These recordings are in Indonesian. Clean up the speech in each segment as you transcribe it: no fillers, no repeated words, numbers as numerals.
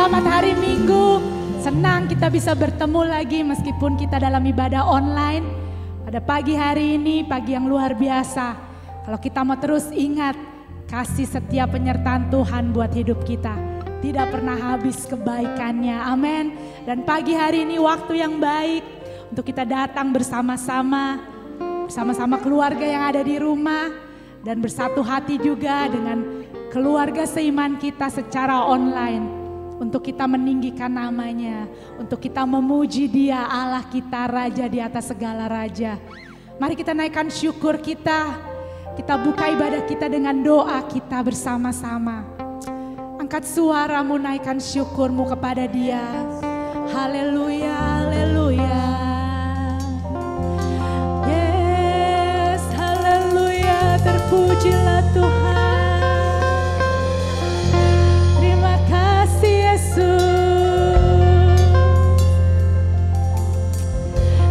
selamat hari Minggu. Senang kita bisa bertemu lagi meskipun kita dalam ibadah online. Pada pagi hari ini, pagi yang luar biasa. Kalau kita mau terus ingat kasih setia penyertaan Tuhan buat hidup kita. Tidak pernah habis kebaikannya, amin. Dan pagi hari ini waktu yang baik untuk kita datang bersama-sama keluarga yang ada di rumah. Dan bersatu hati juga dengan keluarga seiman kita secara online. Untuk kita meninggikan namanya, untuk kita memuji Dia, Allah kita, Raja di atas segala raja. Mari kita naikkan syukur kita buka ibadah kita dengan doa kita bersama-sama. Angkat suaramu, naikkan syukurmu kepada Dia. Haleluya, haleluya. Yes, haleluya, terpujilah Tuhan.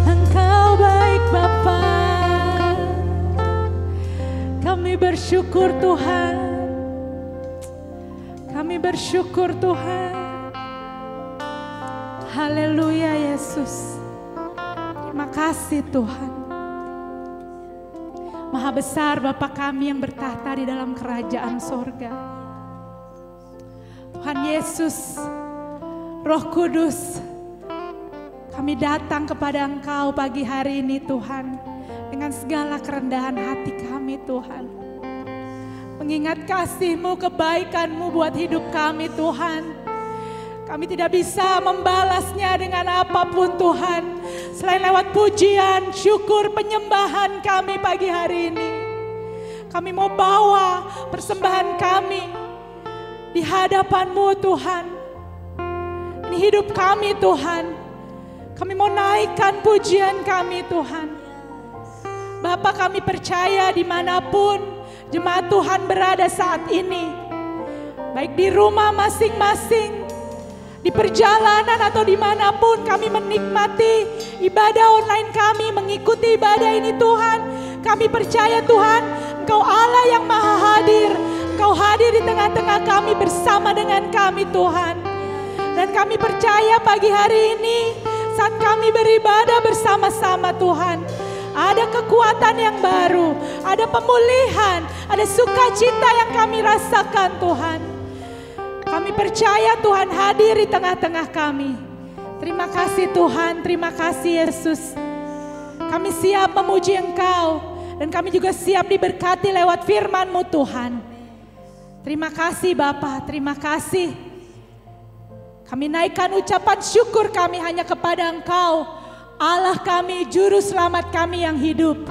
Engkau baik Bapa, kami bersyukur Tuhan, kami bersyukur Tuhan. Haleluya Yesus, terima kasih Tuhan. Maha besar Bapa kami yang bertahta di dalam kerajaan sorga. Tuhan Yesus, Roh Kudus, kami datang kepada Engkau pagi hari ini Tuhan, dengan segala kerendahan hati kami Tuhan. Mengingat kasih-Mu, kebaikan-Mu buat hidup kami Tuhan. Kami tidak bisa membalasnya dengan apapun Tuhan, selain lewat pujian, syukur, penyembahan kami pagi hari ini. Kami mau bawa persembahan kami di hadapan-Mu Tuhan. Ini hidup kami Tuhan. Kami mau naikkan pujian kami Tuhan. Bapa, kami percaya dimanapun jemaat Tuhan berada saat ini, baik di rumah masing-masing, di perjalanan atau dimanapun kami menikmati ibadah online kami, mengikuti ibadah ini Tuhan. Kami percaya Tuhan, Engkau Allah yang maha hadir. Engkau hadir di tengah-tengah kami bersama dengan kami Tuhan. Dan kami percaya pagi hari ini saat kami beribadah bersama-sama Tuhan, ada kekuatan yang baru, ada pemulihan, ada sukacita yang kami rasakan Tuhan. Kami percaya Tuhan hadir di tengah-tengah kami. Terima kasih Tuhan, terima kasih Yesus. Kami siap memuji Engkau dan kami juga siap diberkati lewat firman-Mu Tuhan. Terima kasih Bapa, terima kasih. Kami naikkan ucapan syukur kami hanya kepada Engkau, Allah kami, Juru Selamat kami yang hidup.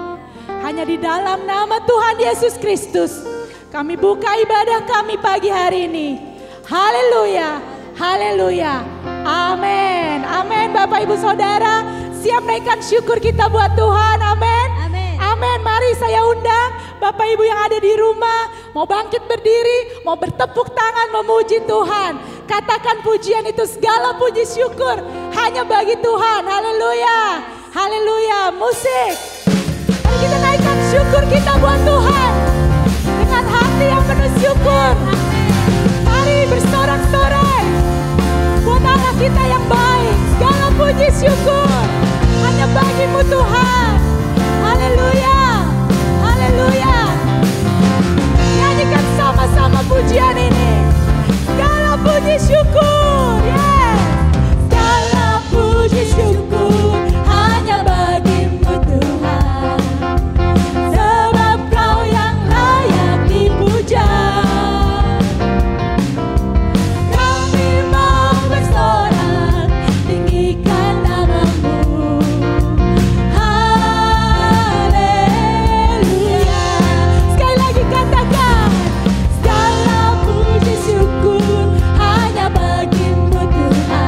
Hanya di dalam nama Tuhan Yesus Kristus kami buka ibadah kami pagi hari ini. Haleluya, haleluya, amin, amin. Bapak Ibu Saudara, siap naikkan syukur kita buat Tuhan, amin. Amin, mari saya undang Bapak Ibu yang ada di rumah, mau bangkit berdiri, mau bertepuk tangan memuji Tuhan. Katakan pujian itu segala puji syukur hanya bagi Tuhan. Haleluya, haleluya. Musik, mari kita naikkan syukur kita buat Tuhan dengan hati yang penuh syukur. Mari bersorak-sorai buat Allah kita yang baik. Segala puji syukur hanya bagi-Mu Tuhan. Haleluya, haleluya. Nyanyikan sama-sama pujian ini. Segala puji syukur, yeah. Segala puji syukur hanya bagi-Mu Tuhan. Sebab Kau yang layak dipuja. Kami mau bersorak, tinggikan nama-Mu. Segala puji syukur hanya bagi-Mu Tuhan.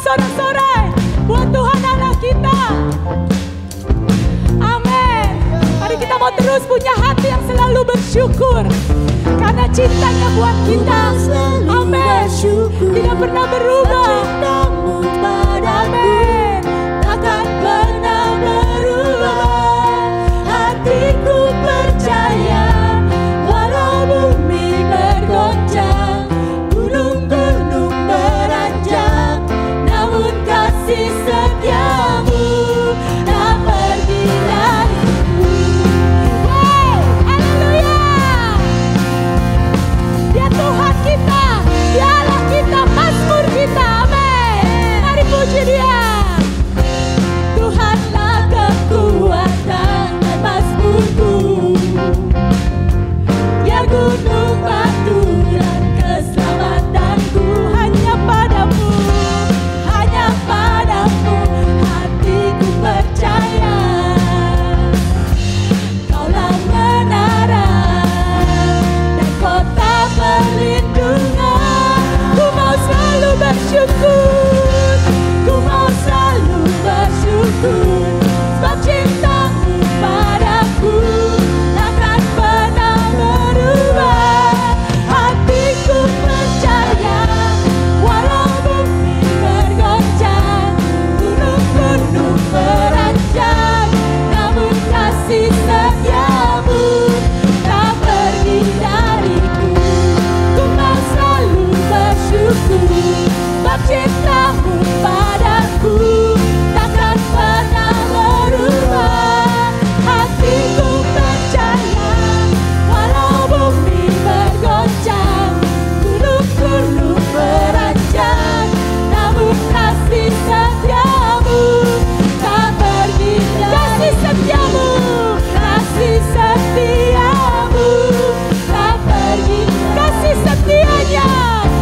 bersorak-sorai buat Tuhan Allah kita. Amin. Mari kita mau terus punya hati yang selalu bersyukur, karena cintanya buat kita, amin, tidak pernah berubah. Amin. Takkan pernah berubah. Hatiku percaya, walau bumi bergoncang, gunung-gunung beranjak, namun kasih setiamu tak pergi dariku. Wow, haleluya. Dia Tuhan kita, Dia Allah kita, Mazmur kita, amin. Mari puji Dia. Tuhanlah kekuatan dan mazmurku, Dia gunung batu dan keselamatanku. Hanya padamu, Hanya padamu hatiku percaya, Kaulah menara dan kota perlindungan. ku mau selalu bersyukur. Ku mau selalu bersyukur, sebab cintamu padaku takkan pernah berubah. Hatiku percaya, walau bumi bergoncang, gunung-gunung beranjak, namun kasih setiamu tak pergi dariku. Ku mau selalu bersyukur, sebab cintamu padaku takkan pernah berubah. Hatiku percaya, walau bumi bergoncang, gunung-gunung beranjak, namun kasih setiamu tak pergi dariku. Kasih setiamu, Kasih setiamu tak pergi dariku. kasih setianya,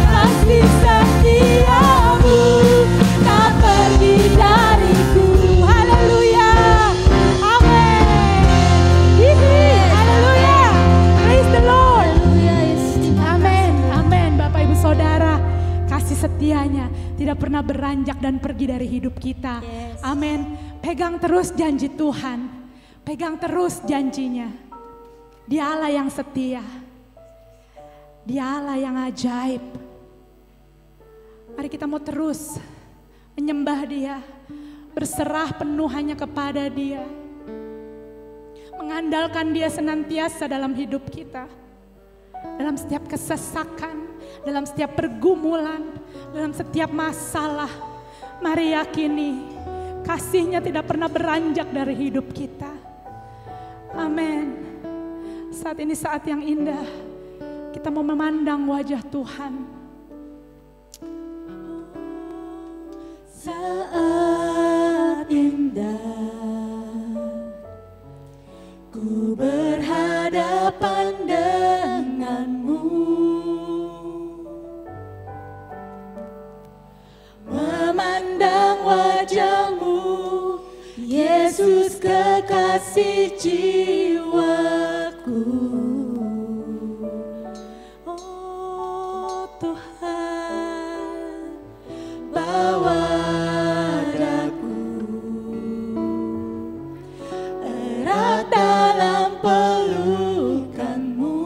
Kasih setiamu tak pergi dariku. haleluya, amin. Haleluya, praise the Lord. Amin, amin. Bapak Ibu Saudara, kasih setianya tidak pernah beranjak dan pergi dari hidup kita. Yes. Amin. Pegang terus janji Tuhan, pegang terus janjinya. Dia Allah yang setia, Dia Allah yang ajaib. Mari kita mau terus menyembah Dia, berserah penuh hanya kepada Dia, mengandalkan Dia senantiasa dalam hidup kita. Dalam setiap kesesakan, dalam setiap pergumulan, dalam setiap masalah, mari yakini kasih-Nya tidak pernah beranjak dari hidup kita. Amin. Saat ini saat yang indah, kita mau memandang wajah Tuhan. Saat indah ku berhadapan denganmu, memandang wajahmu, Yesus kekasih jiwaku. Oh Tuhan, bawa daku erat dalam pelukanmu,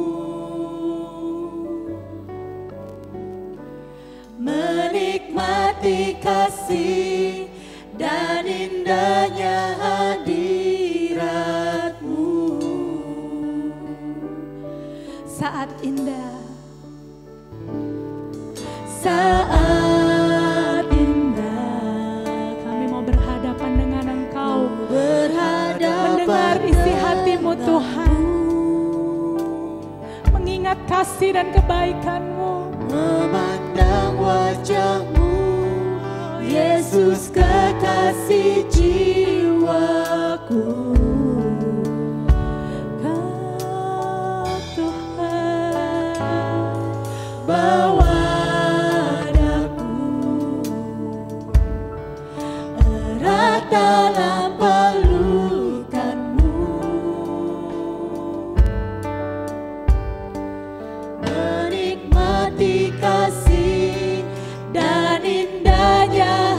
menikmati kasih dan indahnya hadiratmu. Saat indah, saat indah kami mau berhadapan dengan Engkau, berhadapan mendengar isi hatimu Tuhan, mengingat kasih dan kebaikan-Mu. memandang wajahmu, Yesus kekasih jiwaku. Kau Tuhan, bawa daku erat dalam pelukanmu, menikmati kasih dan indahnya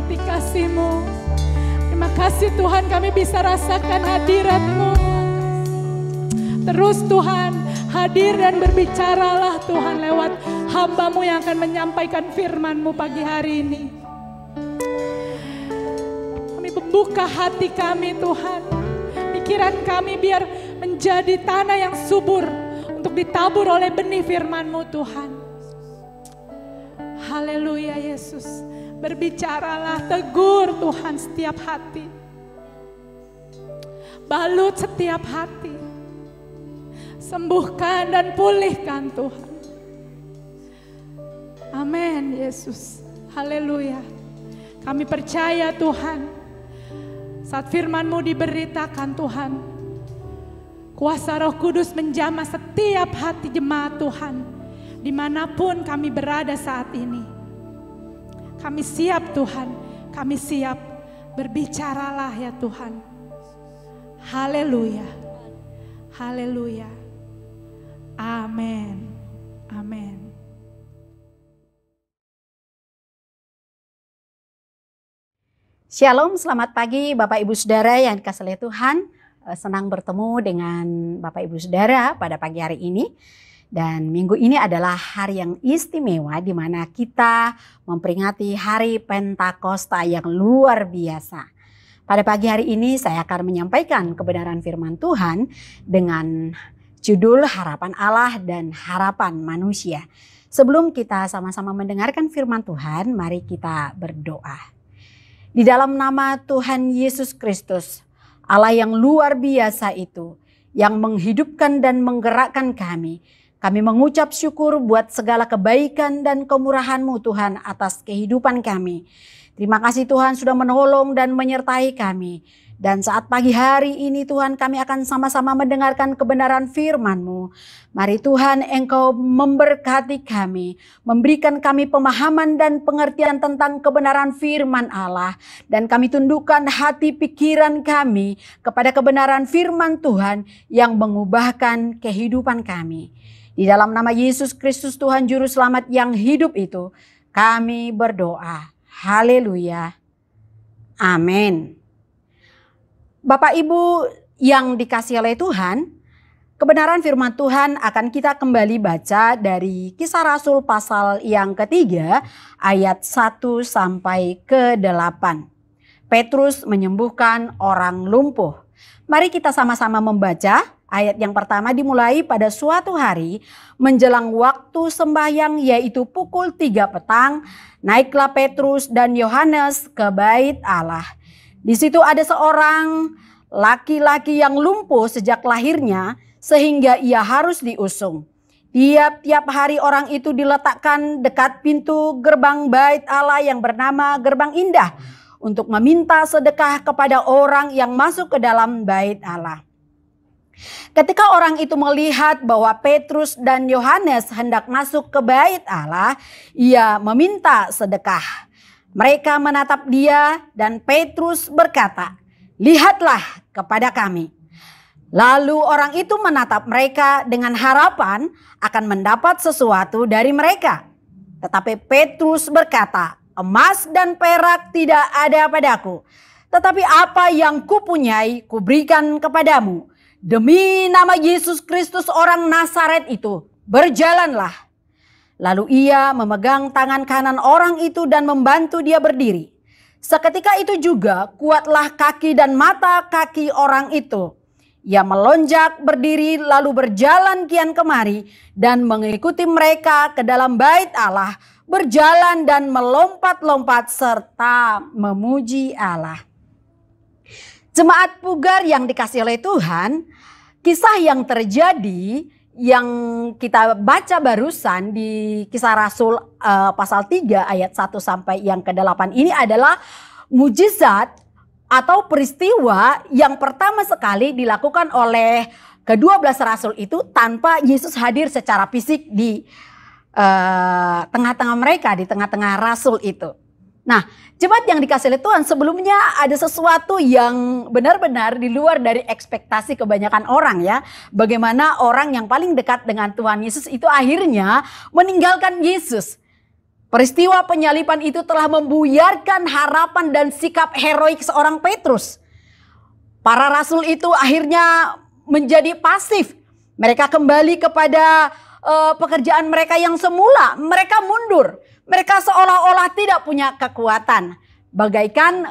menikmati kasih-Mu. Terima kasih Tuhan, kami bisa rasakan hadirat-Mu. Terus Tuhan, hadir dan berbicaralah Tuhan lewat hamba-Mu yang akan menyampaikan firman-Mu pagi hari ini. Kami membuka hati kami Tuhan, pikiran kami biar menjadi tanah yang subur untuk ditabur oleh benih firman-Mu Tuhan. Haleluya Yesus, berbicaralah, tegur Tuhan setiap hati. Balut setiap hati. Sembuhkan dan pulihkan Tuhan. Amin Yesus. Haleluya. Kami percaya Tuhan, saat firman-Mu diberitakan Tuhan, kuasa Roh Kudus menjamah setiap hati jemaat Tuhan, dimanapun kami berada saat ini. Kami siap Tuhan, kami siap, berbicaralah ya Tuhan. Haleluya, haleluya, amin, amin. Shalom, selamat pagi Bapak Ibu Saudara yang dikasihi oleh Tuhan. Senang bertemu dengan Bapak Ibu Saudara pada pagi hari ini. Dan minggu ini adalah hari yang istimewa di mana kita memperingati hari Pentakosta yang luar biasa. Pada pagi hari ini saya akan menyampaikan kebenaran firman Tuhan dengan judul Harapan Allah dan Harapan Manusia. Sebelum kita sama-sama mendengarkan firman Tuhan, mari kita berdoa. Di dalam nama Tuhan Yesus Kristus, Allah yang luar biasa itu, yang menghidupkan dan menggerakkan kami mengucap syukur buat segala kebaikan dan kemurahan-Mu Tuhan atas kehidupan kami. Terima kasih Tuhan sudah menolong dan menyertai kami. Dan saat pagi hari ini Tuhan, kami akan sama-sama mendengarkan kebenaran firman-Mu. Mari Tuhan Engkau memberkati kami, memberikan kami pemahaman dan pengertian tentang kebenaran firman Allah. Dan kami tundukkan hati pikiran kami kepada kebenaran firman Tuhan yang mengubahkan kehidupan kami. Di dalam nama Yesus Kristus Tuhan Juru Selamat yang hidup itu, kami berdoa. Haleluya. Amin. Bapak Ibu yang dikasihi oleh Tuhan, kebenaran firman Tuhan akan kita kembali baca dari Kisah Rasul pasal yang ketiga ayat 1 sampai ke 8. Petrus menyembuhkan orang lumpuh. Mari kita sama-sama membaca. Ayat yang pertama dimulai pada suatu hari menjelang waktu sembahyang yaitu pukul 3 petang. Naiklah Petrus dan Yohanes ke bait Allah. Di situ ada seorang laki-laki yang lumpuh sejak lahirnya sehingga ia harus diusung. Tiap-tiap hari orang itu diletakkan dekat pintu gerbang bait Allah yang bernama Gerbang Indah untuk meminta sedekah kepada orang yang masuk ke dalam bait Allah. Ketika orang itu melihat bahwa Petrus dan Yohanes hendak masuk ke bait Allah, ia meminta sedekah. Mereka menatap dia dan Petrus berkata, "Lihatlah kepada kami." Lalu orang itu menatap mereka dengan harapan akan mendapat sesuatu dari mereka. Tetapi Petrus berkata, "Emas dan perak tidak ada padaku, tetapi apa yang kupunyai kuberikan kepadamu. Demi nama Yesus Kristus orang Nazaret itu, berjalanlah." Lalu ia memegang tangan kanan orang itu dan membantu dia berdiri. Seketika itu juga kuatlah kaki dan mata kaki orang itu. Ia melonjak berdiri lalu berjalan kian kemari dan mengikuti mereka ke dalam bait Allah, berjalan dan melompat-lompat serta memuji Allah. Jemaat pugar yang dikasihi oleh Tuhan, kisah yang terjadi yang kita baca barusan di Kisah Rasul pasal 3 ayat 1 sampai yang ke-8 ini adalah mujizat atau peristiwa yang pertama sekali dilakukan oleh ke-12 rasul itu tanpa Yesus hadir secara fisik di tengah-tengah mereka, di tengah-tengah rasul itu. Nah, jemaat yang dikasihi oleh Tuhan, sebelumnya ada sesuatu yang benar-benar di luar dari ekspektasi kebanyakan orang ya. Bagaimana orang yang paling dekat dengan Tuhan Yesus itu akhirnya meninggalkan Yesus. Peristiwa penyaliban itu telah membuyarkan harapan dan sikap heroik seorang Petrus. Para rasul itu akhirnya menjadi pasif. Mereka kembali kepada pekerjaan mereka yang semula. Mereka mundur. Mereka seolah-olah tidak punya kekuatan. Bagaikan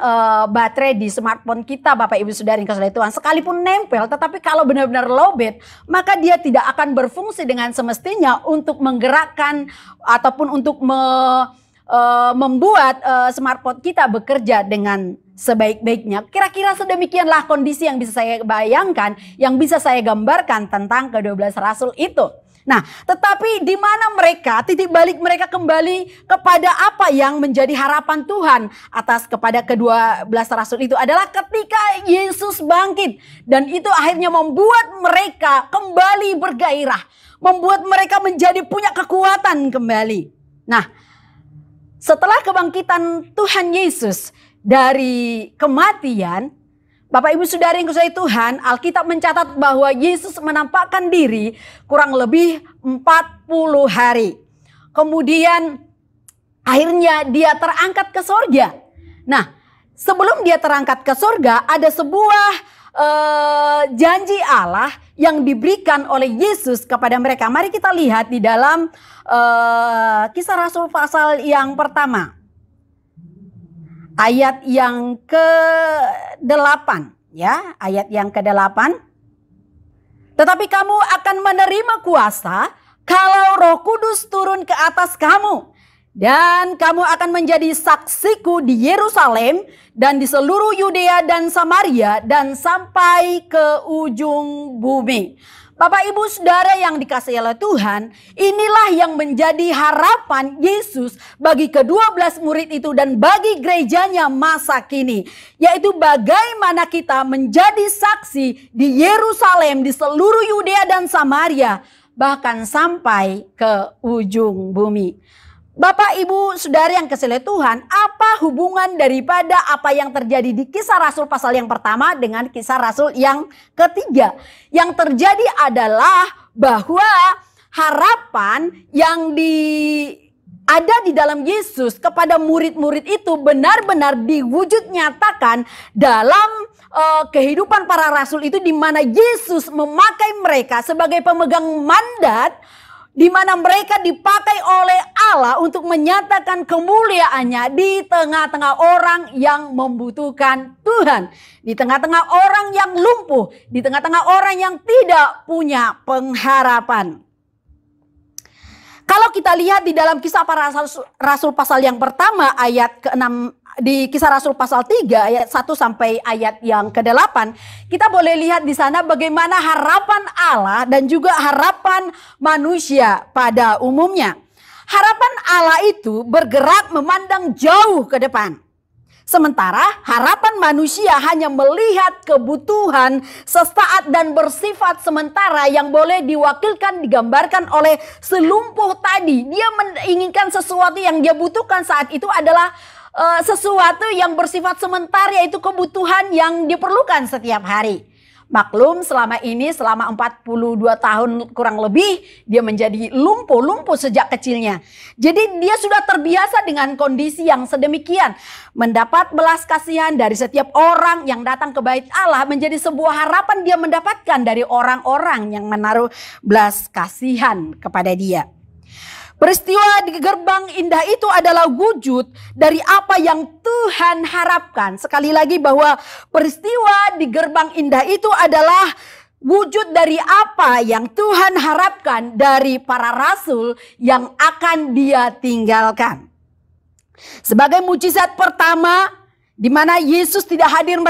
baterai di smartphone kita, Bapak Ibu Saudara yang kasih Tuhan, sekalipun nempel, tetapi kalau benar-benar lowbat, maka dia tidak akan berfungsi dengan semestinya untuk menggerakkan ataupun untuk membuat smartphone kita bekerja dengan sebaik-baiknya. Kira-kira sedemikianlah kondisi yang bisa saya bayangkan, yang bisa saya gambarkan tentang ke-12 rasul itu. Nah, tetapi di mana mereka, titik balik mereka kembali kepada apa yang menjadi harapan Tuhan atas kepada ke-12 rasul itu adalah ketika Yesus bangkit. Dan itu akhirnya membuat mereka kembali bergairah. Membuat mereka menjadi punya kekuatan kembali. Nah, setelah kebangkitan Tuhan Yesus dari kematian, Bapak Ibu Saudara yang kasihi Tuhan, Alkitab mencatat bahwa Yesus menampakkan diri kurang lebih 40 hari. Kemudian akhirnya dia terangkat ke sorga. Nah, sebelum dia terangkat ke sorga, ada sebuah janji Allah yang diberikan oleh Yesus kepada mereka. Mari kita lihat di dalam Kisah Rasul pasal yang pertama. Ayat yang ke-8, ya, ayat yang ke-8. Tetapi kamu akan menerima kuasa kalau Roh Kudus turun ke atas kamu, dan kamu akan menjadi saksiku di Yerusalem dan di seluruh Yudea dan Samaria dan sampai ke ujung bumi. Bapak Ibu Saudara yang dikasihi oleh Tuhan, inilah yang menjadi harapan Yesus bagi ke-12 murid itu dan bagi gerejanya masa kini. Yaitu bagaimana kita menjadi saksi di Yerusalem, di seluruh Yudea dan Samaria, bahkan sampai ke ujung bumi. Bapak Ibu Saudara yang kasihi Tuhan, apa hubungan daripada apa yang terjadi di Kisah Rasul pasal yang pertama dengan Kisah Rasul yang ketiga? Yang terjadi adalah bahwa harapan yang ada di dalam Yesus kepada murid-murid itu benar-benar diwujud nyatakan dalam kehidupan para rasul itu, di mana Yesus memakai mereka sebagai pemegang mandat, di mana mereka dipakai oleh Allah untuk menyatakan kemuliaannya di tengah-tengah orang yang membutuhkan Tuhan. Di tengah-tengah orang yang lumpuh, di tengah-tengah orang yang tidak punya pengharapan. Kalau kita lihat di dalam Kisah para Rasul pasal yang pertama ayat ke-6, di Kisah Rasul pasal 3 ayat 1 sampai ayat yang ke-8, kita boleh lihat di sana bagaimana harapan Allah dan juga harapan manusia pada umumnya. Harapan Allah itu bergerak memandang jauh ke depan. Sementara harapan manusia hanya melihat kebutuhan sesaat dan bersifat sementara yang boleh diwakilkan, digambarkan oleh selumpuh tadi. Dia menginginkan sesuatu yang dia butuhkan saat itu adalah sesuatu yang bersifat sementara, yaitu kebutuhan yang diperlukan setiap hari. Maklum selama 42 tahun kurang lebih dia menjadi lumpuh sejak kecilnya. Jadi dia sudah terbiasa dengan kondisi yang sedemikian. Mendapat belas kasihan dari setiap orang yang datang ke bait Allah menjadi sebuah harapan dia mendapatkan dari orang-orang yang menaruh belas kasihan kepada dia. Peristiwa di gerbang indah itu adalah wujud dari apa yang Tuhan harapkan. Sekali lagi bahwa peristiwa di gerbang indah itu adalah wujud dari apa yang Tuhan harapkan dari para rasul yang akan dia tinggalkan. Sebagai mujizat pertama di mana Yesus tidak hadir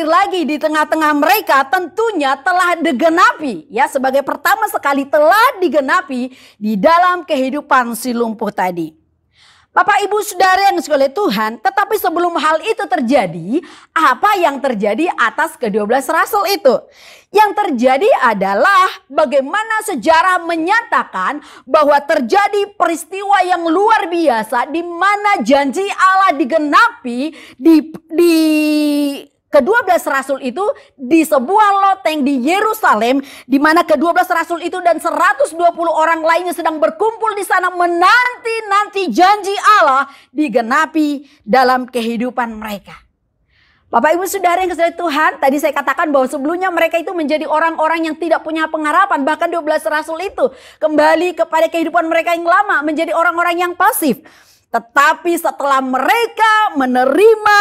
lagi di tengah-tengah mereka, tentunya telah digenapi, ya, sebagai pertama sekali telah digenapi di dalam kehidupan si lumpuh tadi. Bapak Ibu Saudara yang dikasihi oleh Tuhan, tetapi sebelum hal itu terjadi, apa yang terjadi atas ke-12 rasul itu? Yang terjadi adalah bagaimana sejarah menyatakan bahwa terjadi peristiwa yang luar biasa di mana janji Allah digenapi di ke-12 rasul itu di sebuah loteng di Yerusalem, di mana ke-12 rasul itu dan 120 orang lainnya sedang berkumpul di sana menanti janji Allah digenapi dalam kehidupan mereka. Bapak Ibu Saudara yang kasih Tuhan, tadi saya katakan bahwa sebelumnya mereka itu menjadi orang-orang yang tidak punya pengharapan. Bahkan 12 rasul itu kembali kepada kehidupan mereka yang lama, menjadi orang-orang yang pasif. Tetapi setelah mereka menerima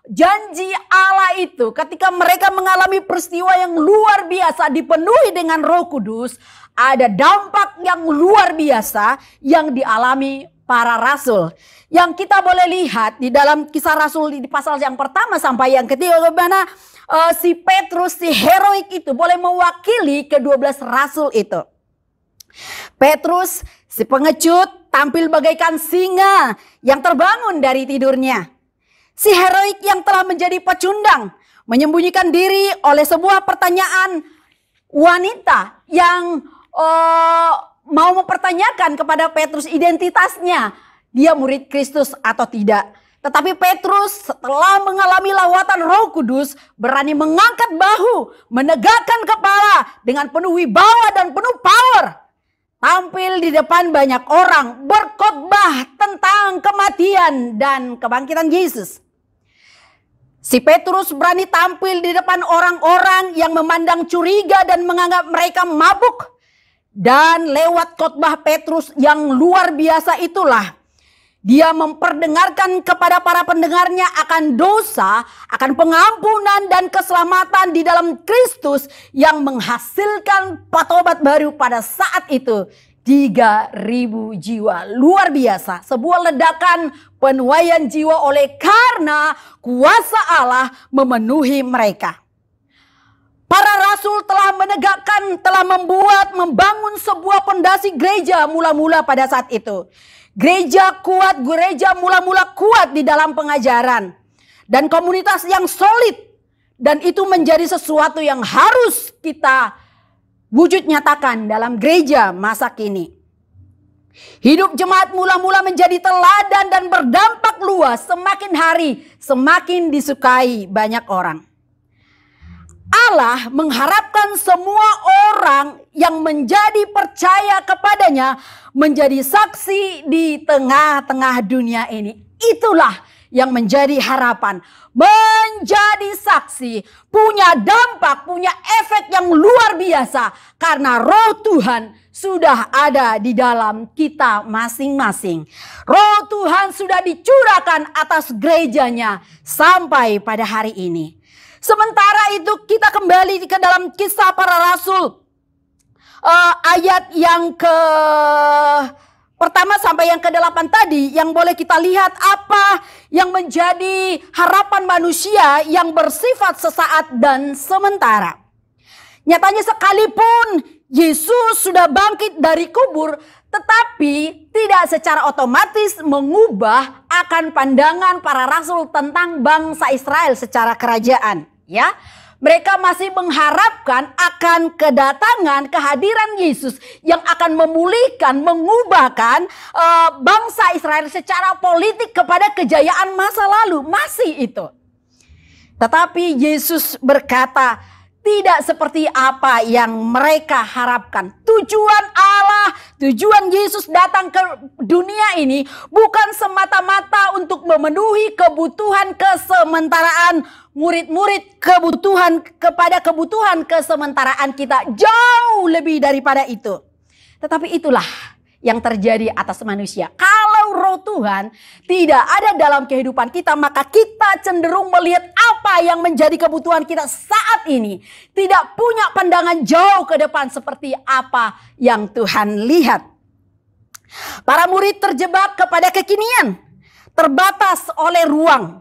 janji Allah itu, ketika mereka mengalami peristiwa yang luar biasa dipenuhi dengan Roh Kudus, ada dampak yang luar biasa yang dialami para rasul. Yang kita boleh lihat di dalam Kisah Rasul di pasal yang pertama sampai yang ketiga, bagaimana si Petrus, si heroik itu boleh mewakili ke-12 rasul itu. Petrus, si pengecut, tampil bagaikan singa yang terbangun dari tidurnya. Si heroik yang telah menjadi pecundang, menyembunyikan diri oleh sebuah pertanyaan wanita yang mau mempertanyakan kepada Petrus identitasnya, dia murid Kristus atau tidak. Tetapi Petrus setelah mengalami lawatan Roh Kudus berani mengangkat bahu, menegakkan kepala dengan penuh wibawa dan penuh power. Tampil di depan banyak orang berkhotbah tentang kematian dan kebangkitan Yesus. Si Petrus berani tampil di depan orang-orang yang memandang curiga dan menganggap mereka mabuk. Dan lewat khotbah Petrus yang luar biasa itulah, dia memperdengarkan kepada para pendengarnya akan dosa, akan pengampunan dan keselamatan di dalam Kristus yang menghasilkan patobat baru pada saat itu. 3.000 jiwa, luar biasa. Sebuah ledakan penuaian jiwa oleh karena kuasa Allah memenuhi mereka. Para rasul telah menegakkan, telah membangun sebuah pondasi gereja mula-mula pada saat itu. Gereja kuat, gereja mula-mula kuat di dalam pengajaran. Dan komunitas yang solid. Dan itu menjadi sesuatu yang harus kita wujud nyatakan dalam gereja masa kini. Hidup jemaat mula-mula menjadi teladan dan berdampak luas. Semakin hari semakin disukai banyak orang. Allah mengharapkan semua orang yang menjadi percaya kepadanya menjadi saksi di tengah-tengah dunia ini. Itulah yang menjadi harapan. Menjadi saksi punya dampak, punya efek yang luar biasa. Karena Roh Tuhan sudah ada di dalam kita masing-masing. Roh Tuhan sudah dicurahkan atas gerejanya sampai pada hari ini. Sementara itu kita kembali ke dalam Kisah Para Rasul. Ayat yang pertama sampai yang ke-8 tadi, yang boleh kita lihat apa yang menjadi harapan manusia yang bersifat sesaat dan sementara. Nyatanya sekalipun Yesus sudah bangkit dari kubur, tetapi tidak secara otomatis mengubah akan pandangan para rasul tentang bangsa Israel secara kerajaan. Ya, mereka masih mengharapkan akan kedatangan kehadiran Yesus yang akan memulihkan, mengubahkan bangsa Israel secara politik kepada kejayaan masa lalu. Masih itu. Tetapi Yesus berkata, tidak seperti apa yang mereka harapkan. Tujuan Allah, tujuan Yesus datang ke dunia ini bukan semata-mata untuk memenuhi kebutuhan kesementaraan murid-murid, kebutuhan kesementaraan kita. Jauh lebih daripada itu. Tetapi itulah yang terjadi atas manusia. Kalau Roh Tuhan tidak ada dalam kehidupan kita, maka kita cenderung melihat apa yang menjadi kebutuhan kita saat ini. Tidak punya pandangan jauh ke depan seperti apa yang Tuhan lihat. Para murid terjebak kepada kekinian, terbatas oleh ruang.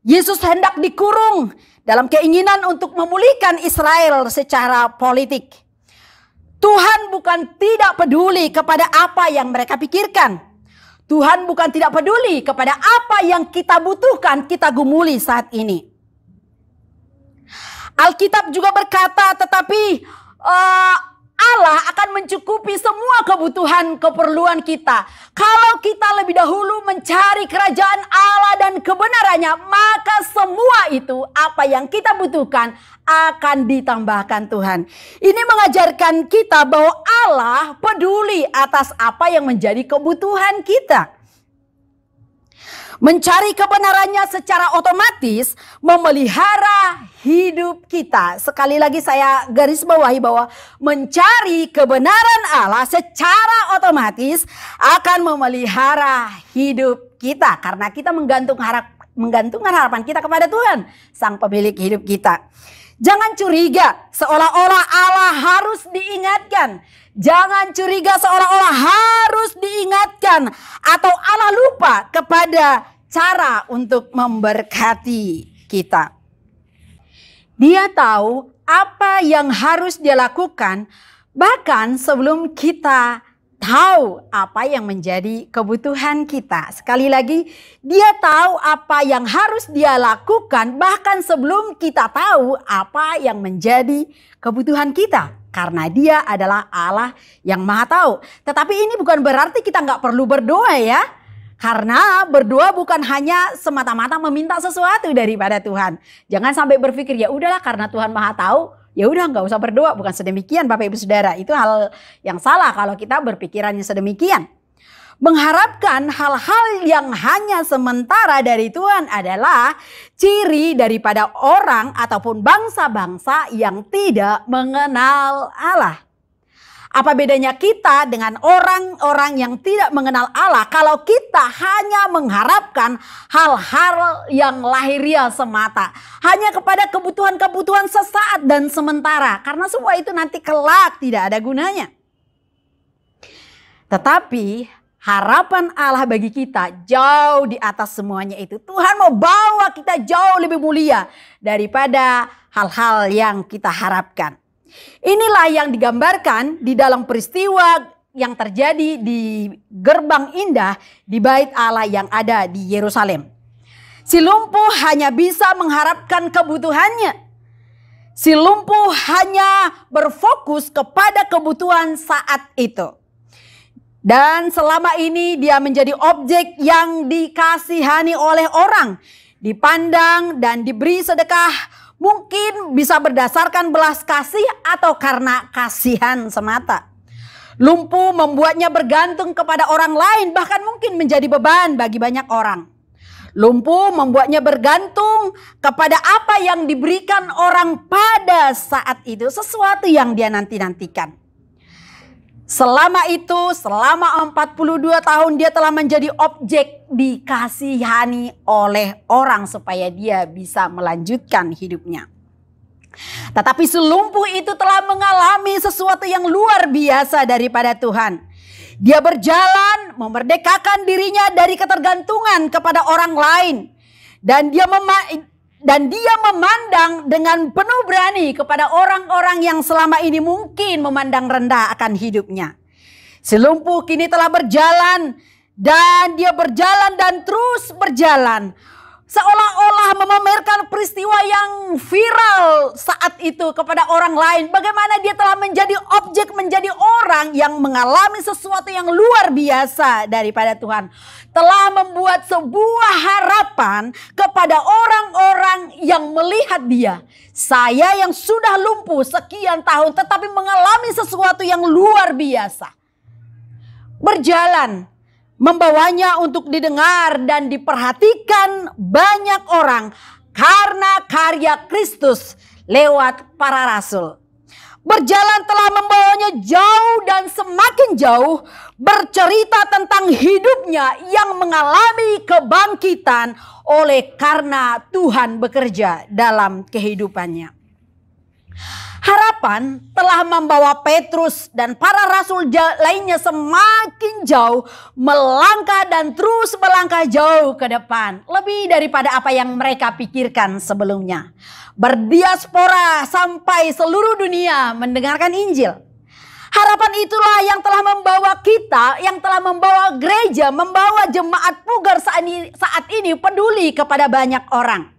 Yesus hendak dikurung dalam keinginan untuk memulihkan Israel secara politik. Tuhan bukan tidak peduli kepada apa yang mereka pikirkan. Tuhan bukan tidak peduli kepada apa yang kita butuhkan, kita gumuli saat ini. Alkitab juga berkata, tetapi Allah akan mencukupi semua kebutuhan keperluan kita. Kalau kita lebih dahulu mencari kerajaan Allah dan kebenaran kebenarannya, maka semua itu apa yang kita butuhkan akan ditambahkan Tuhan. Ini mengajarkan kita bahwa Allah peduli atas apa yang menjadi kebutuhan kita. Mencari kebenarannya secara otomatis memelihara hidup kita. Sekali lagi saya garis bawahi bahwa mencari kebenaran Allah secara otomatis akan memelihara hidup kita. Karena kita menggantungkan harapan kita kepada Tuhan, Sang Pemilik hidup kita. Jangan curiga seolah-olah Allah harus diingatkan. Jangan curiga seolah-olah harus diingatkan atau Allah lupa kepada cara untuk memberkati kita. Dia tahu apa yang harus dia lakukan bahkan sebelum kita tahu apa yang menjadi kebutuhan kita. Sekali lagi, dia tahu apa yang harus dia lakukan bahkan sebelum kita tahu apa yang menjadi kebutuhan kita. Karena dia adalah Allah yang maha tahu. Tetapi ini bukan berarti kita nggak perlu berdoa ya. Karena berdoa bukan hanya semata-mata meminta sesuatu daripada Tuhan. Jangan sampai berpikir ya udahlah karena Tuhan maha tahu, ya udah nggak usah berdoa. Bukan sedemikian Bapak Ibu Saudara. Itu hal yang salah kalau kita berpikirannya sedemikian. Mengharapkan hal-hal yang hanya sementara dari Tuhan adalah ciri daripada orang ataupun bangsa-bangsa yang tidak mengenal Allah. Apa bedanya kita dengan orang-orang yang tidak mengenal Allah kalau kita hanya mengharapkan hal-hal yang lahiriah semata. Hanya kepada kebutuhan-kebutuhan sesaat dan sementara. Karena semua itu nanti kelak tidak ada gunanya. Tetapi harapan Allah bagi kita jauh di atas semuanya itu. Tuhan mau bawa kita jauh lebih mulia daripada hal-hal yang kita harapkan. Inilah yang digambarkan di dalam peristiwa yang terjadi di gerbang indah di bait Allah yang ada di Yerusalem. Si lumpuh hanya bisa mengharapkan kebutuhannya. Si lumpuh hanya berfokus kepada kebutuhan saat itu. Dan selama ini dia menjadi objek yang dikasihani oleh orang. Dipandang dan diberi sedekah. Mungkin bisa berdasarkan belas kasih atau karena kasihan semata. Lumpuh membuatnya bergantung kepada orang lain, bahkan mungkin menjadi beban bagi banyak orang. Lumpuh membuatnya bergantung kepada apa yang diberikan orang pada saat itu, sesuatu yang dia nanti-nantikan. Selama itu, selama 42 tahun dia telah menjadi objek dikasihani oleh orang supaya dia bisa melanjutkan hidupnya. Tetapi si lumpuh itu telah mengalami sesuatu yang luar biasa daripada Tuhan. Dia berjalan memerdekakan dirinya dari ketergantungan kepada orang lain. Dan dia memandang dengan penuh berani kepada orang-orang yang selama ini mungkin memandang rendah akan hidupnya. Si lumpuh kini telah berjalan dan dia berjalan dan terus berjalan. Seolah-olah memamerkan peristiwa yang viral saat itu kepada orang lain. Bagaimana dia telah menjadi objek, menjadi orang yang mengalami sesuatu yang luar biasa daripada Tuhan. Telah membuat sebuah harapan kepada orang-orang yang melihat dia. Saya yang sudah lumpuh sekian tahun tetapi mengalami sesuatu yang luar biasa. Berjalan. Membawanya untuk didengar dan diperhatikan banyak orang karena karya Kristus lewat para rasul. Berjalan telah membawanya jauh dan semakin jauh, bercerita tentang hidupnya yang mengalami kebangkitan oleh karena Tuhan bekerja dalam kehidupannya. Harapan telah membawa Petrus dan para rasul lainnya semakin jauh melangkah dan terus melangkah jauh ke depan. Lebih daripada apa yang mereka pikirkan sebelumnya. Berdiaspora sampai seluruh dunia mendengarkan Injil. Harapan itulah yang telah membawa kita, yang telah membawa gereja, membawa jemaat Pugar saat ini peduli kepada banyak orang.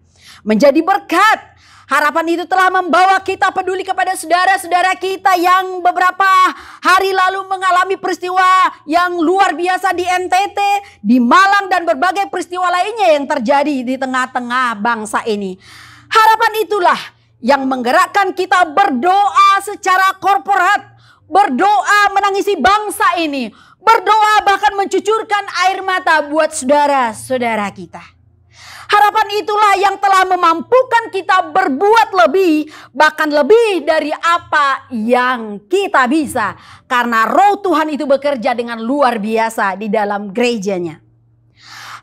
Menjadi berkat. Harapan itu telah membawa kita peduli kepada saudara-saudara kita yang beberapa hari lalu mengalami peristiwa yang luar biasa di NTT, di Malang, dan berbagai peristiwa lainnya yang terjadi di tengah-tengah bangsa ini. Harapan itulah yang menggerakkan kita berdoa secara korporat, berdoa menangisi bangsa ini, berdoa bahkan mencucurkan air mata buat saudara-saudara kita. Harapan itulah yang telah memampukan kita berbuat lebih, bahkan lebih dari apa yang kita bisa. Karena Roh Tuhan itu bekerja dengan luar biasa di dalam gerejanya.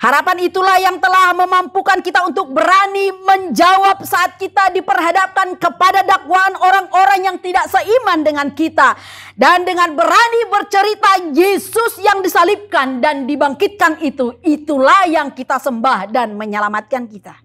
Harapan itulah yang telah memampukan kita untuk berani menjawab saat kita diperhadapkan kepada dakwaan orang-orang yang tidak seiman dengan kita. Dan dengan berani bercerita Yesus yang disalibkan dan dibangkitkan itulah yang kita sembah dan menyelamatkan kita.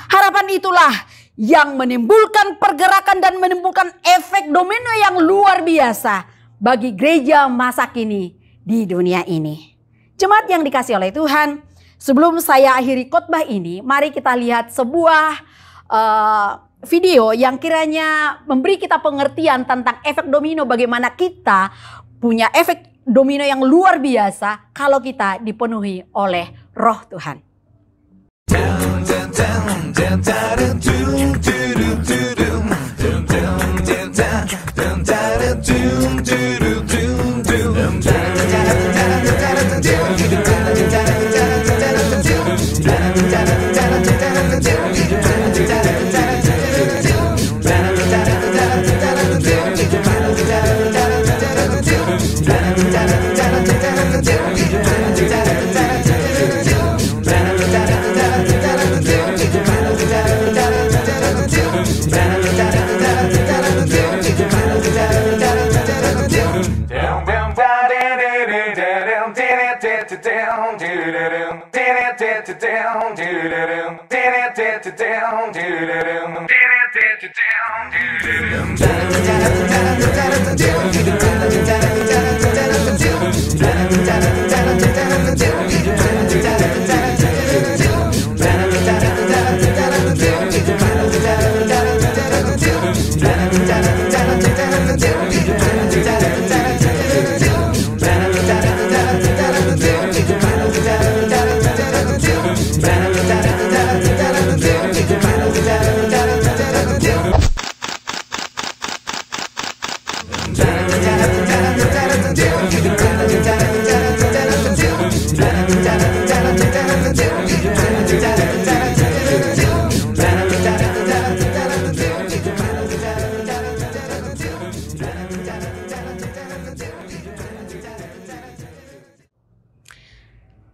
Harapan itulah yang menimbulkan pergerakan dan menimbulkan efek domino yang luar biasa bagi gereja masa kini di dunia ini. Jemaat yang dikasihi oleh Tuhan, sebelum saya akhiri khotbah ini, mari kita lihat sebuah video yang kiranya memberi kita pengertian tentang efek domino, bagaimana kita punya efek domino yang luar biasa kalau kita dipenuhi oleh Roh Tuhan.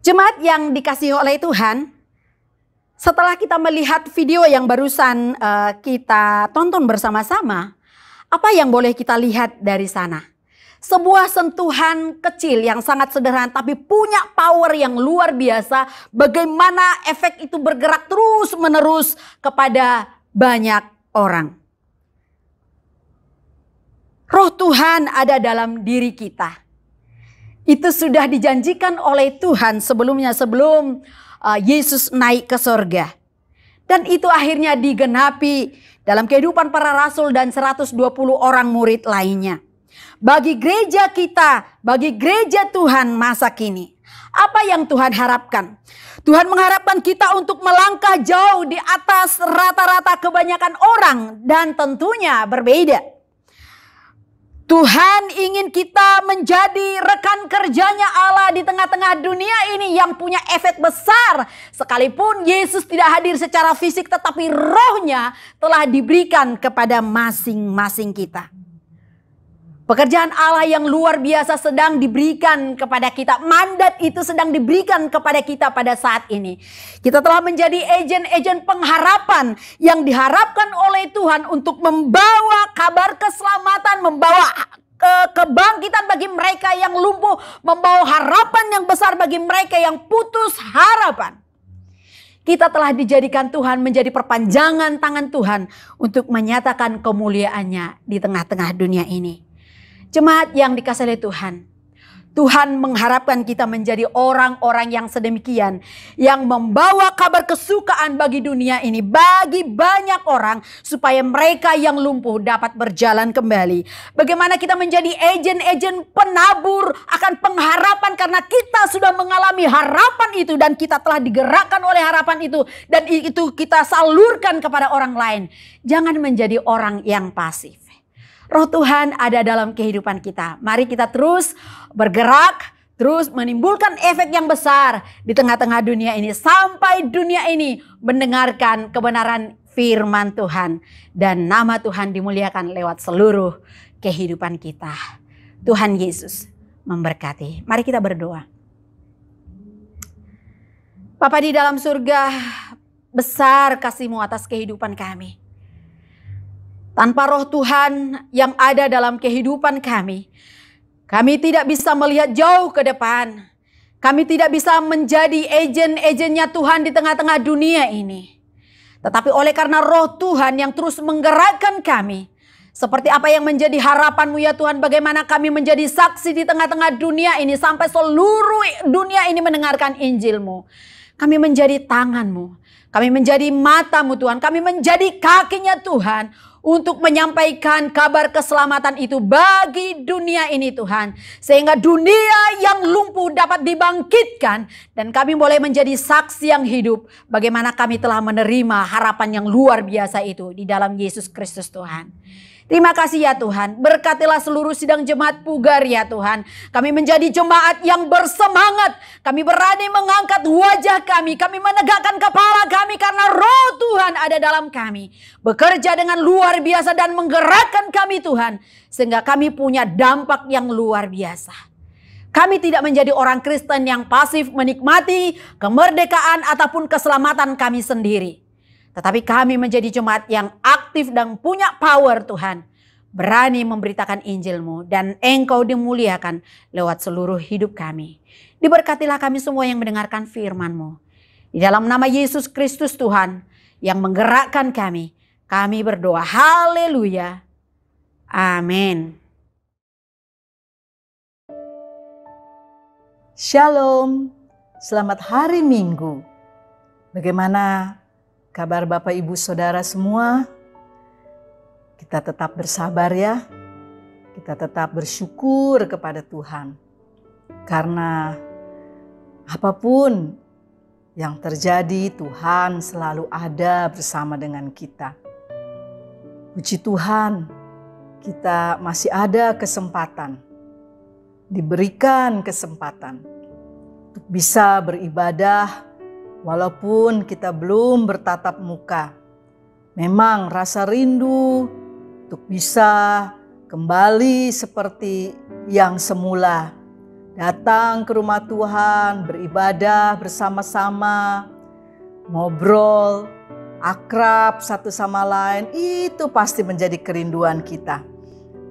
Jemaat yang dikasihi oleh Tuhan, setelah kita melihat video yang barusan kita tonton bersama-sama, apa yang boleh kita lihat dari sana? Sebuah sentuhan kecil yang sangat sederhana tapi punya power yang luar biasa. Bagaimana efek itu bergerak terus menerus kepada banyak orang. Roh Tuhan ada dalam diri kita. Itu sudah dijanjikan oleh Tuhan sebelumnya, sebelum Yesus naik ke sorga. Dan itu akhirnya digenapi dalam kehidupan para rasul dan 120 orang murid lainnya. Bagi gereja kita, bagi gereja Tuhan masa kini, apa yang Tuhan harapkan? Tuhan mengharapkan kita untuk melangkah jauh di atas rata-rata kebanyakan orang dan tentunya berbeda. Tuhan ingin kita menjadi rekan kerjanya Allah di tengah-tengah dunia ini yang punya efek besar. Sekalipun Yesus tidak hadir secara fisik, tetapi rohnya telah diberikan kepada masing-masing kita. Pekerjaan Allah yang luar biasa sedang diberikan kepada kita. Mandat itu sedang diberikan kepada kita pada saat ini. Kita telah menjadi agen-agen pengharapan yang diharapkan oleh Tuhan untuk membawa kabar keselamatan, membawa kebangkitan bagi mereka yang lumpuh, membawa harapan yang besar bagi mereka yang putus harapan. Kita telah dijadikan Tuhan menjadi perpanjangan tangan Tuhan untuk menyatakan kemuliaannya di tengah-tengah dunia ini. Jemaat yang dikasihi oleh Tuhan, Tuhan mengharapkan kita menjadi orang-orang yang sedemikian, yang membawa kabar kesukaan bagi dunia ini, bagi banyak orang, supaya mereka yang lumpuh dapat berjalan kembali. Bagaimana kita menjadi agen-agen penabur akan pengharapan, karena kita sudah mengalami harapan itu dan kita telah digerakkan oleh harapan itu, dan itu kita salurkan kepada orang lain. Jangan menjadi orang yang pasif. Roh Tuhan ada dalam kehidupan kita. Mari kita terus bergerak, terus menimbulkan efek yang besar di tengah-tengah dunia ini, sampai dunia ini mendengarkan kebenaran firman Tuhan dan nama Tuhan dimuliakan lewat seluruh kehidupan kita. Tuhan Yesus memberkati. Mari kita berdoa. Bapa di dalam surga, besar kasih-Mu atas kehidupan kami. Tanpa roh Tuhan yang ada dalam kehidupan kami tidak bisa melihat jauh ke depan. Kami tidak bisa menjadi agen-agennya Tuhan di tengah-tengah dunia ini. Tetapi oleh karena roh Tuhan yang terus menggerakkan kami, seperti apa yang menjadi harapan-Mu ya Tuhan, bagaimana kami menjadi saksi di tengah-tengah dunia ini sampai seluruh dunia ini mendengarkan Injil-Mu. Kami menjadi tangan-Mu, kami menjadi mata-Mu Tuhan, kami menjadi kakinya Tuhan, untuk menyampaikan kabar keselamatan itu bagi dunia ini Tuhan. Sehingga dunia yang lumpuh dapat dibangkitkan. Dan kami boleh menjadi saksi yang hidup. Bagaimana kami telah menerima harapan yang luar biasa itu di dalam Yesus Kristus Tuhan. Terima kasih ya Tuhan. Berkatilah seluruh sidang jemaat Pugar ya Tuhan. Kami menjadi jemaat yang bersemangat. Kami berani mengangkat wajah kami. Kami menegakkan kepala kami karena roh Tuhan ada dalam kami. Bekerja dengan luar biasa dan menggerakkan kami Tuhan. Sehingga kami punya dampak yang luar biasa. Kami tidak menjadi orang Kristen yang pasif menikmati kemerdekaan ataupun keselamatan kami sendiri. Tetapi kami menjadi jemaat yang aktif dan punya power Tuhan. Berani memberitakan Injil-Mu dan Engkau dimuliakan lewat seluruh hidup kami. Diberkatilah kami semua yang mendengarkan firman-Mu. Di dalam nama Yesus Kristus Tuhan yang menggerakkan kami berdoa. Haleluya. Amin. Shalom, selamat hari Minggu. Bagaimana kabar Bapak Ibu Saudara semua? Kita tetap bersabar ya. Kita tetap bersyukur kepada Tuhan. Karena apapun yang terjadi, Tuhan selalu ada bersama dengan kita. Puji Tuhan, kita masih ada kesempatan. Diberikan kesempatan untuk bisa beribadah walaupun kita belum bertatap muka. Memang rasa rindu untuk bisa kembali seperti yang semula. Datang ke rumah Tuhan, beribadah bersama-sama, ngobrol, akrab satu sama lain. Itu pasti menjadi kerinduan kita.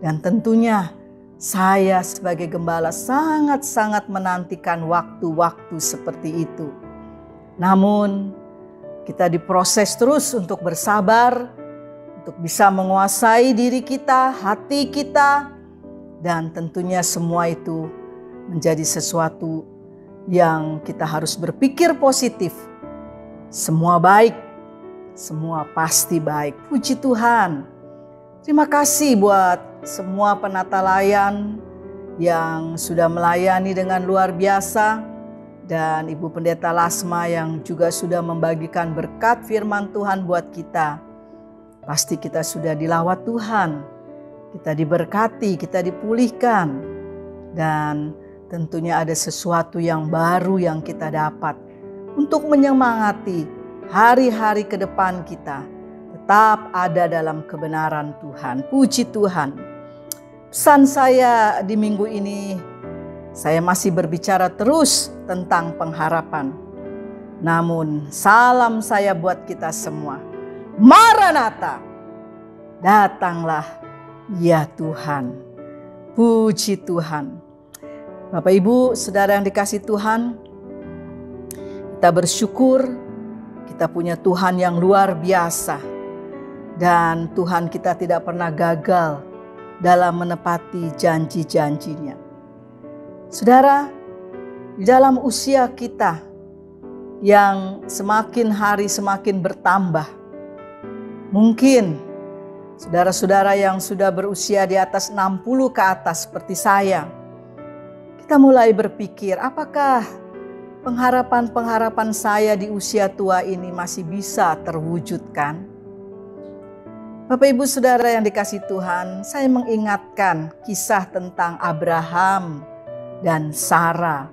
Dan tentunya saya sebagai gembala sangat-sangat menantikan waktu-waktu seperti itu. Namun kita diproses terus untuk bersabar, untuk bisa menguasai diri kita, hati kita, dan tentunya semua itu menjadi sesuatu yang kita harus berpikir positif. Semua baik, semua pasti baik. Puji Tuhan. Terima kasih buat semua penata layan yang sudah melayani dengan luar biasa. Dan Ibu Pendeta Lasma yang juga sudah membagikan berkat firman Tuhan buat kita. Pasti kita sudah dilawat Tuhan. Kita diberkati, kita dipulihkan. Dan tentunya ada sesuatu yang baru yang kita dapat. Untuk menyemangati hari-hari ke depan kita. Tetap ada dalam kebenaran Tuhan. Puji Tuhan. Pesan saya di minggu ini, saya masih berbicara terus tentang pengharapan. Namun salam saya buat kita semua. Maranatha, datanglah ya Tuhan. Puji Tuhan. Bapak Ibu, saudara yang dikasih Tuhan, kita bersyukur kita punya Tuhan yang luar biasa. Dan Tuhan kita tidak pernah gagal dalam menepati janji-janjinya. Saudara, di dalam usia kita yang semakin hari semakin bertambah, mungkin saudara-saudara yang sudah berusia di atas 60 ke atas seperti saya, kita mulai berpikir, apakah pengharapan-pengharapan saya di usia tua ini masih bisa terwujudkan? Bapak Ibu Saudara yang dikasihi Tuhan, saya mengingatkan kisah tentang Abraham dan Sarah.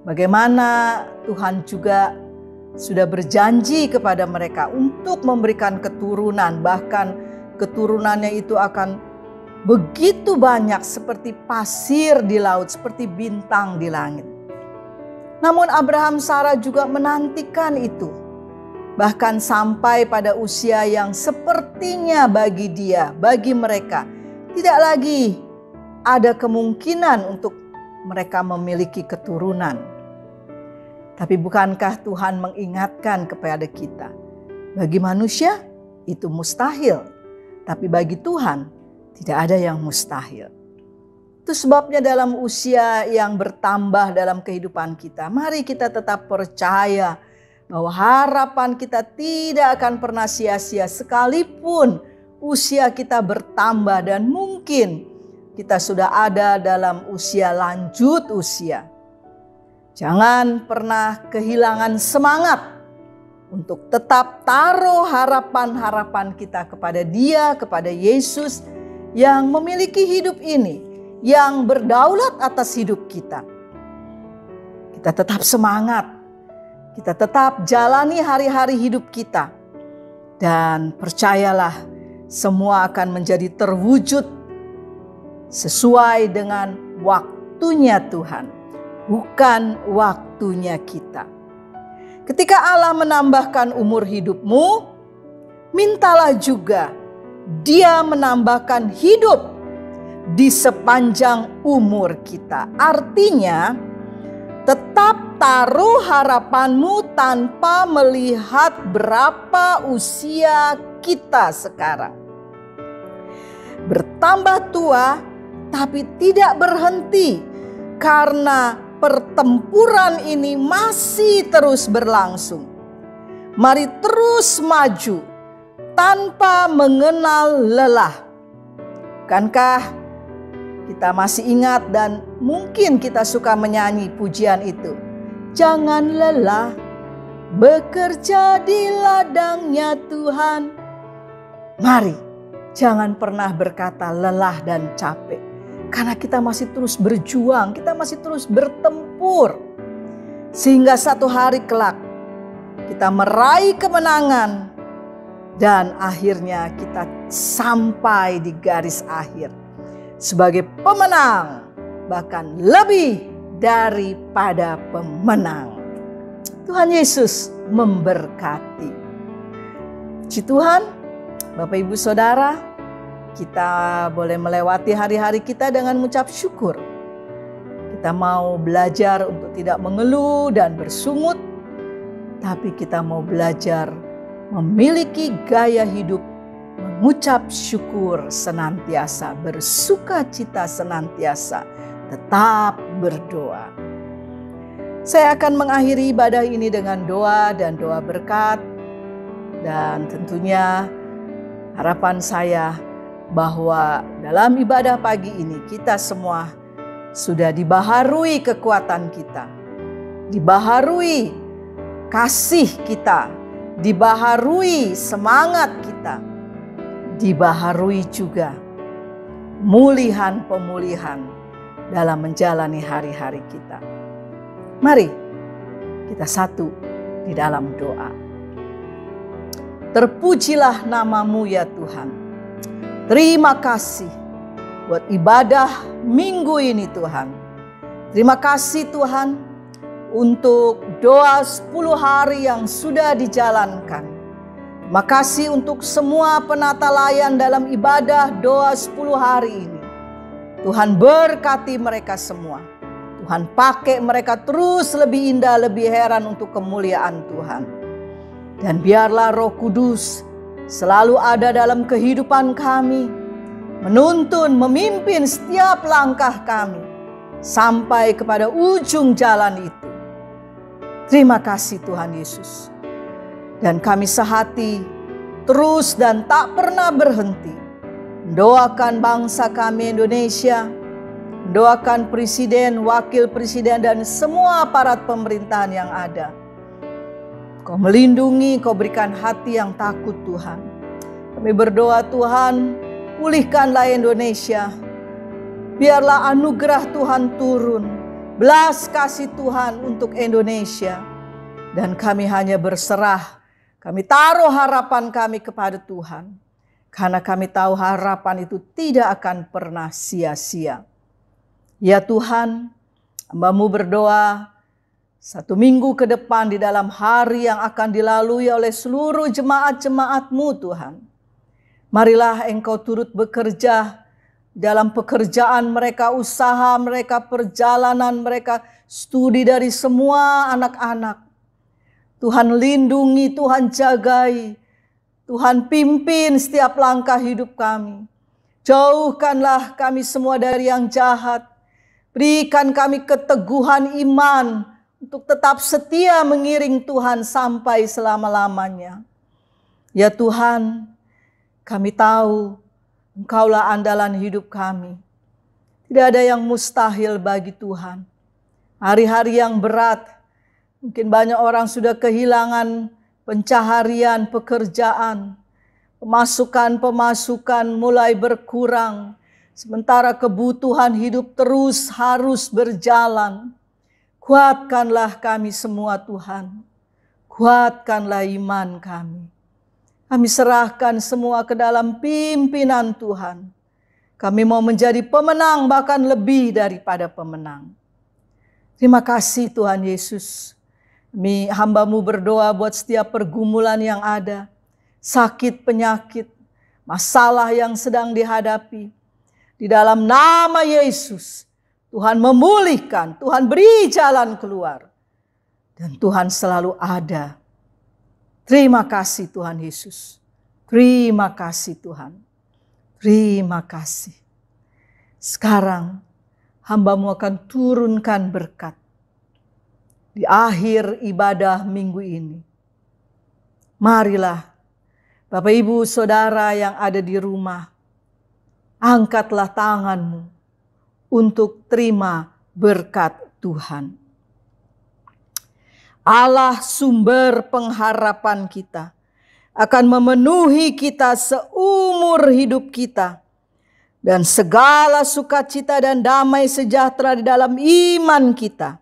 Bagaimana Tuhan juga sudah berjanji kepada mereka untuk memberikan keturunan, bahkan keturunannya itu akan begitu banyak seperti pasir di laut, seperti bintang di langit. Namun Abraham Sarah juga menantikan itu. Bahkan sampai pada usia yang sepertinya bagi dia, bagi mereka, tidak lagi ada kemungkinan untuk mereka memiliki keturunan. Tapi bukankah Tuhan mengingatkan kepada kita, bagi manusia itu mustahil, tapi bagi Tuhan tidak ada yang mustahil. Itu sebabnya dalam usia yang bertambah dalam kehidupan kita, mari kita tetap percaya bahwa harapan kita tidak akan pernah sia-sia sekalipun usia kita bertambah dan mungkin kita sudah ada dalam usia lanjut usia. Jangan pernah kehilangan semangat untuk tetap taruh harapan-harapan kita kepada Dia, kepada Yesus yang memiliki hidup ini, yang berdaulat atas hidup kita. Kita tetap semangat. Kita tetap jalani hari-hari hidup kita. Dan percayalah, semua akan menjadi terwujud sesuai dengan waktunya Tuhan, bukan waktunya kita. Ketika Allah menambahkan umur hidupmu, mintalah juga Dia menambahkan hidup di sepanjang umur kita. Artinya, tetap taruh harapanmu tanpa melihat berapa usia kita sekarang. Bertambah tua tapi tidak berhenti karena pertempuran ini masih terus berlangsung. Mari terus maju tanpa mengenal lelah. Bukankah kita masih ingat dan mungkin kita suka menyanyi pujian itu? Jangan lelah bekerja di ladangnya Tuhan. Mari jangan pernah berkata lelah dan capek. Karena kita masih terus berjuang, kita masih terus bertempur. Sehingga satu hari kelak kita meraih kemenangan. Dan akhirnya kita sampai di garis akhir sebagai pemenang, bahkan lebih daripada pemenang. Tuhan Yesus memberkati. Puji Tuhan, Bapak Ibu Saudara, kita boleh melewati hari-hari kita dengan mengucap syukur. Kita mau belajar untuk tidak mengeluh dan bersungut, tapi kita mau belajar memiliki gaya hidup mengucap syukur senantiasa, bersuka cita senantiasa, tetap berdoa. Saya akan mengakhiri ibadah ini dengan doa dan doa berkat. Dan tentunya harapan saya bahwa dalam ibadah pagi ini kita semua sudah dibaharui kekuatan kita, dibaharui kasih kita, dibaharui semangat kita, dibaharui juga pemulihan dalam menjalani hari-hari kita. Mari kita satu di dalam doa. Terpujilah nama-Mu ya Tuhan. Terima kasih buat ibadah minggu ini Tuhan. Terima kasih Tuhan untuk doa 10 hari yang sudah dijalankan. Terima kasih untuk semua penata layan dalam ibadah doa 10 hari ini. Tuhan berkati mereka semua. Tuhan pakai mereka terus lebih indah, lebih heran untuk kemuliaan Tuhan. Dan biarlah Roh Kudus selalu ada dalam kehidupan kami, menuntun, memimpin setiap langkah kami. sampai kepada ujung jalan itu. Terima kasih Tuhan Yesus. Dan kami sehati terus dan tak pernah berhenti mendoakan bangsa kami Indonesia, mendoakan presiden, wakil presiden, dan semua aparat pemerintahan yang ada. Kau melindungi, Kau berikan hati yang takut Tuhan. Kami berdoa Tuhan, pulihkanlah Indonesia. Biarlah anugerah Tuhan turun, belas kasih Tuhan untuk Indonesia. Dan kami hanya berserah, kami taruh harapan kami kepada Tuhan. Karena kami tahu harapan itu tidak akan pernah sia-sia. Ya Tuhan, hamba-Mu berdoa 1 minggu ke depan di dalam hari yang akan dilalui oleh seluruh jemaat-jemaat-Mu Tuhan. Marilah Engkau turut bekerja dalam pekerjaan mereka, usaha mereka, perjalanan mereka, studi dari semua anak-anak. Tuhan lindungi, Tuhan jagai, Tuhan pimpin setiap langkah hidup kami. Jauhkanlah kami semua dari yang jahat. Berikan kami keteguhan iman untuk tetap setia mengiring Tuhan sampai selama-lamanya. Ya Tuhan, kami tahu Engkaulah andalan hidup kami. Tidak ada yang mustahil bagi Tuhan. Hari-hari yang berat, mungkin banyak orang sudah kehilangan pencaharian, pekerjaan, pemasukan mulai berkurang. Sementara kebutuhan hidup terus harus berjalan. Kuatkanlah kami semua Tuhan. Kuatkanlah iman kami. Kami serahkan semua ke dalam pimpinan Tuhan. Kami mau menjadi pemenang, bahkan lebih daripada pemenang. Terima kasih Tuhan Yesus. Hamba-Mu berdoa buat setiap pergumulan yang ada, sakit, penyakit, masalah yang sedang dihadapi. Di dalam nama Yesus, Tuhan memulihkan, Tuhan beri jalan keluar. Dan Tuhan selalu ada. Terima kasih Tuhan Yesus. Terima kasih Tuhan. Terima kasih. Sekarang hamba-Mu akan turunkan berkat di akhir ibadah minggu ini. Marilah Bapak Ibu Saudara yang ada di rumah, angkatlah tangan-Mu untuk terima berkat Tuhan. Allah sumber pengharapan kita akan memenuhi kita seumur hidup kita. Dan segala sukacita dan damai sejahtera di dalam iman kita.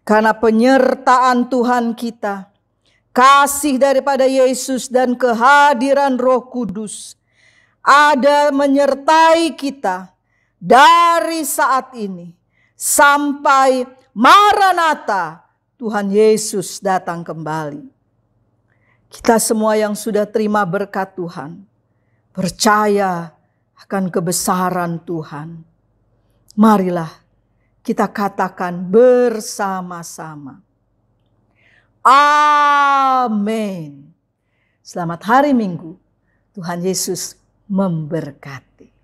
Karena penyertaan Tuhan kita, kasih daripada Yesus dan kehadiran Roh Kudus ada menyertai kita dari saat ini sampai Maranatha, Tuhan Yesus datang kembali. Kita semua yang sudah terima berkat Tuhan, percaya akan kebesaran Tuhan. Marilah kita katakan bersama-sama. Amin. Selamat hari Minggu. Tuhan Yesus memberkati.